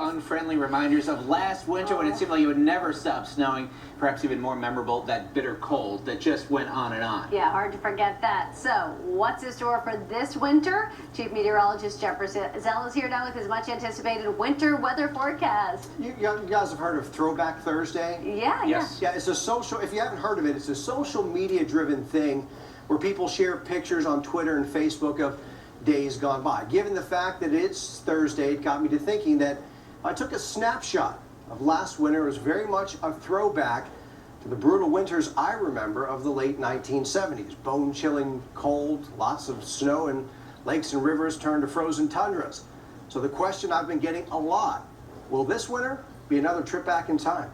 unfriendly reminders of last winter when it seemed like it would never stop snowing. Perhaps even more memorable, that bitter cold that just went on and on. Yeah, hard to forget that. So, what's in store for this winter? Chief Meteorologist Jeff Zell is here now with his much-anticipated winter weather forecast. You guys have heard of Throwback Thursday? Yeah, yes. Yeah, it's a social, if you haven't heard of it, it's a social media-driven thing where people share pictures on Twitter and Facebook of days gone by. Given the fact that it's Thursday, it got me to thinking that I took a snapshot of last winter. It was very much a throwback to the brutal winters I remember of the late 1970s. Bone-chilling cold, lots of snow, and lakes and rivers turned to frozen tundras. So the question I've been getting a lot, will this winter be another trip back in time?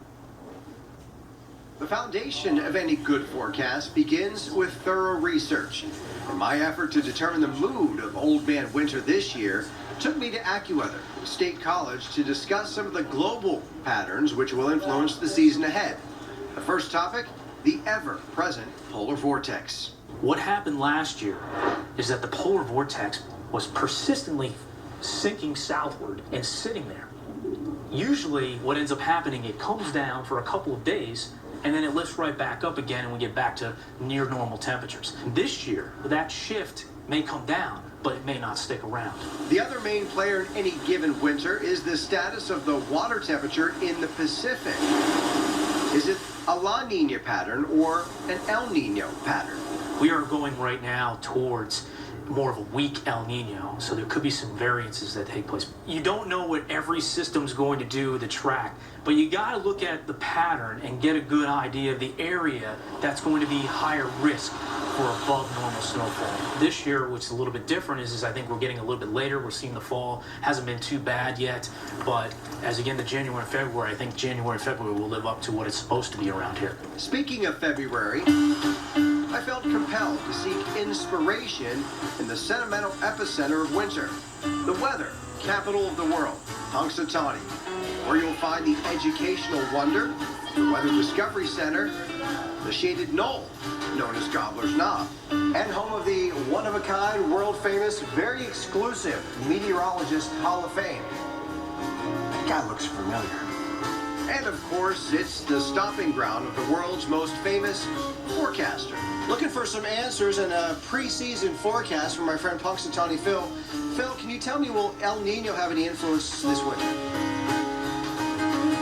The foundation of any good forecast begins with thorough research. And my effort to determine the mood of Old Man Winter this year took me to AccuWeather State College to discuss some of the global patterns which will influence the season ahead. The first topic, the ever-present polar vortex. What happened last year is that the polar vortex was persistently sinking southward and sitting there. Usually what ends up happening, it comes down for a couple of days and then it lifts right back up again and we get back to near normal temperatures. This year, that shift may come down, but it may not stick around. The other main player in any given winter is the status of the water temperature in the Pacific. Is it a La Nina pattern or an El Nino pattern? We are going right now towards more of a weak El Nino, so there could be some variances that take place. You don't know what every system's going to do with the track, but you got to look at the pattern and get a good idea of the area that's going to be higher risk for above normal snowfall. This year, what's a little bit different is I think we're getting a little bit later. We're seeing the fall hasn't been too bad yet, but as again the January and February, I think January and February will live up to what it's supposed to be around here. Speaking of February, I felt compelled to seek inspiration in the sentimental epicenter of winter, the weather capital of the world, Punxsutawney, where you'll find the educational wonder, the Weather Discovery Center, the shaded knoll, known as Gobbler's Knob, And home of the one-of-a-kind, world-famous, very exclusive Meteorologist Hall of Fame. That guy looks familiar. and of course, it's the stomping ground of the world's most famous forecaster. Looking for some answers and a preseason forecast from my friend Punxsutawney Phil. Phil, can you tell me, will El Nino have any influence this winter?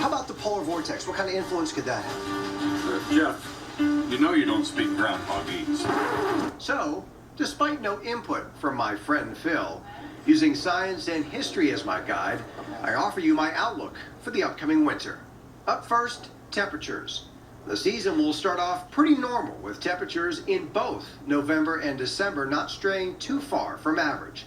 How about the polar vortex? What kind of influence could that have? Jeff, you know you don't speak groundhogese. So, despite no input from my friend Phil, using science and history as my guide, I offer you my outlook for the upcoming winter. Up first, temperatures. The season will start off pretty normal, with temperatures in both November and December not straying too far from average.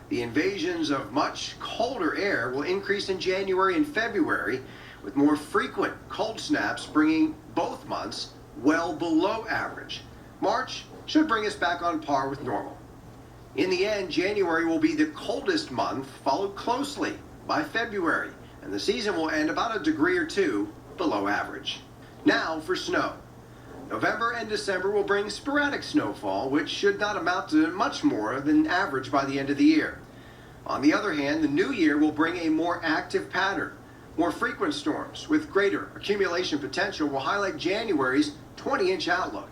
The invasions of much colder air will increase in January and February, with more frequent cold snaps bringing both months well below average. March should bring us back on par with normal. In the end, January will be the coldest month, followed closely by February, and the season will end about a degree or two below average. Now for snow. November and December will bring sporadic snowfall, which should not amount to much more than average by the end of the year. On the other hand, the new year will bring a more active pattern. More frequent storms with greater accumulation potential will highlight January's 20-inch outlook.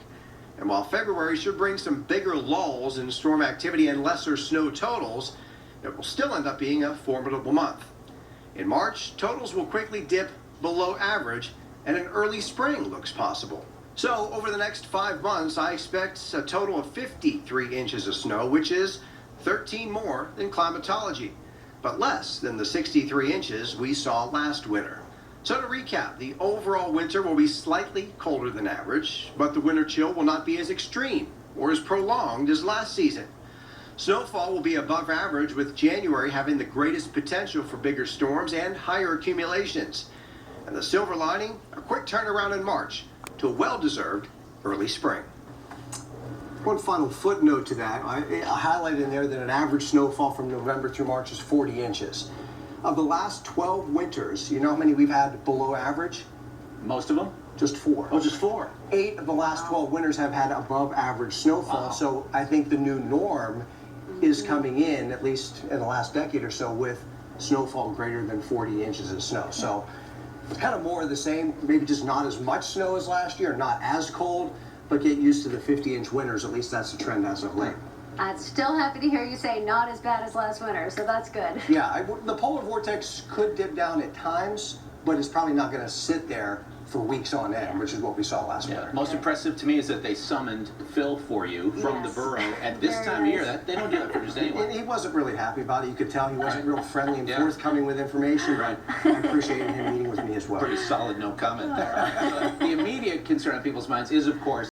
And while February should bring some bigger lulls in storm activity and lesser snow totals, it will still end up being a formidable month. In March, totals will quickly dip below average, and an early spring looks possible. So over the next 5 months, I expect a total of 53 inches of snow, which is 13 more than climatology, but less than the 63 inches we saw last winter. So to recap, the overall winter will be slightly colder than average, but the winter chill will not be as extreme or as prolonged as last season. Snowfall will be above average, with January having the greatest potential for bigger storms and higher accumulations. And the silver lining, a quick turnaround in March to a well-deserved early spring. One final footnote to that, I highlighted in there that an average snowfall from November through March is 40 inches. Of the last 12 winters, you know how many we've had below average? Most of them? Just 4. Oh, just 4. 8 of the last 12 winters have had above average snowfall. Wow. So I think the new norm is coming in, at least in the last decade or so, with snowfall greater than 40 inches of snow. So it's kind of more of the same, maybe just not as much snow as last year, not as cold, but get used to the 50-inch winters. At least that's the trend as of late. I'm still happy to hear you say not as bad as last winter, so that's good. Yeah, the polar vortex could dip down at times, but it's probably not going to sit there for weeks on end, which is what we saw last winter. Most impressive to me is that they summoned Phil for you from the borough at this Very time of year. nice. They don't do that for just anyone. And he wasn't really happy about it. You could tell he wasn't real friendly and forthcoming with information, but I appreciated him meeting with me as well. Pretty solid no comment there. The immediate concern on people's minds is, of course,